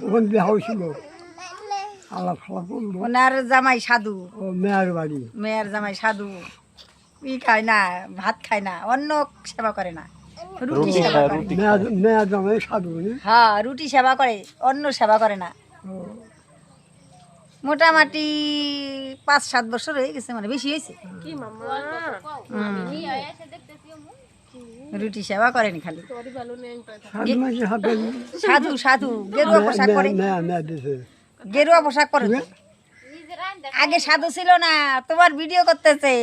ওখান বিয়া হয়েছিল আল্লাহ খাওয়া করলো। ওনার জামাই সাধু, ও মেয়ের বাড়ি। মেয়ের জামাই সাধু, খায় না, ভাত খায় না, অন্য সেবা করে না, রুটি সেবা করে। মেয়ের জামাই সাধু। হ্যাঁ, রুটি সেবা করে, অন্য সেবা করে না। মোটামুটি 5-7 বছর হয়ে গেছে, মানে বেশি হয়েছে। রুটি সেবা করেনি খালি। সাধু সাধু গেরুয়া পোশাক পরে, গেরুয়া পোশাক পরে। আগে সাধু ছিল না, তোমার ভিডিও করতেছে।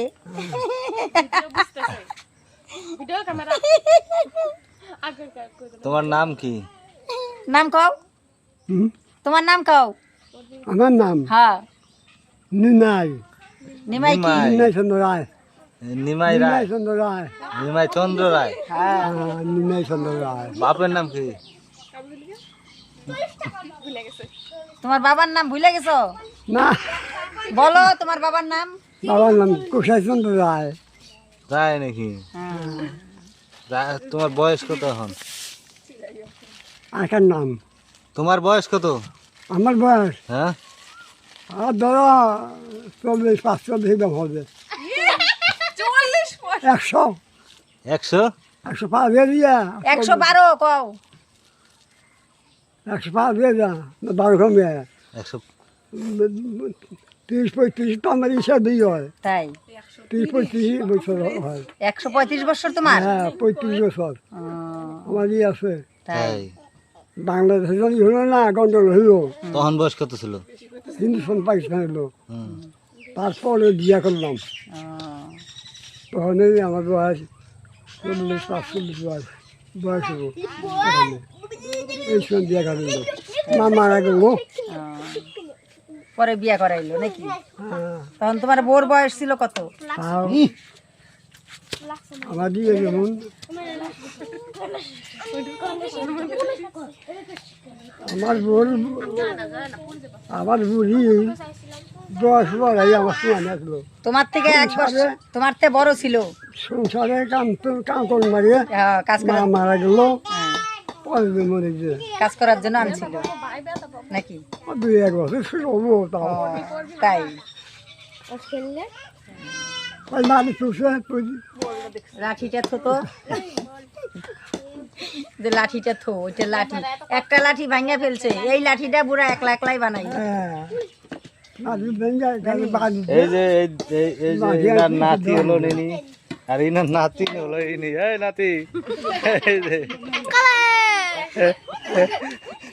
তোমার নাম কি? নাম কও, তোমার নাম কও। আমার নাম হ্যাঁ, নিমাই। নিমাই কি? নিমাই চন্দ্র রায়। নিমাই রায়। নিমাই চন্দ্র রায়। নিমাই চন্দ্র রায়। হ্যাঁ, নিমাই চন্দ্র রায়। বাপের নাম কি? তোমার বাবার নাম ভুলে গেছো? না, বলো তোমার বাবার নাম। বাবার নাম কুশাই চন্দ্র রায়। রায় নাকি? তোমার বয়স কত এখন? আকার নাম। তোমার বয়স কত? আমার বয়স হ্যাঁ, আর ধরো 40-45 দাম হবে। 100 100? 100 পা বেরিয়ে 112 কও। 100 পা বেরিয়ে 12 কমে 100? 30-35 তো আমার ইচ্ছা দিই হয়। তাই 30-35 বছর হয়। 135 বছর তোমার? হ্যাঁ, 35 বছর আমার আছে। তাই বাংলাদেশে যদি হলো না, গন্ডল হলো, তখন বয়স কত ছিল? হিন্দুস্তান পাকিস্তান হলো, তারপরে বিয়া করলাম। তখন আমার বয়স 40-45 বয়স হলো। এই সময় বিয়া করলো, মা মারা গেল। পরে বিয়া করাইলো নাকি? তখন তোমার বোর বয়স ছিল কত? আমার দিয়ে যেমন আমার বুড়ি 10 বছর আমার সময় আসলো। তোমার থেকে 1 বছর তোমার থেকে বড় ছিল। সংসারে কাম করে মারিয়ে কাজ মা করার, মারা গেল, পরে মরে যে কাজ করার জন্য আনছিল নাকি? 2-1 বছর ছিল তাও। তাই ওই মারি চুষে লাঠিটা থো, যে লাঠিটা থো, ওইটা লাঠি, একটা লাঠি ভাঙা ফেলছে। এই লাঠিটা বুড়া একলা একলাই বানাই। এই যে এনার নাতি হলো নিনি, আর ইনার নাতি হলো ইনি। এই নাতি, এই যে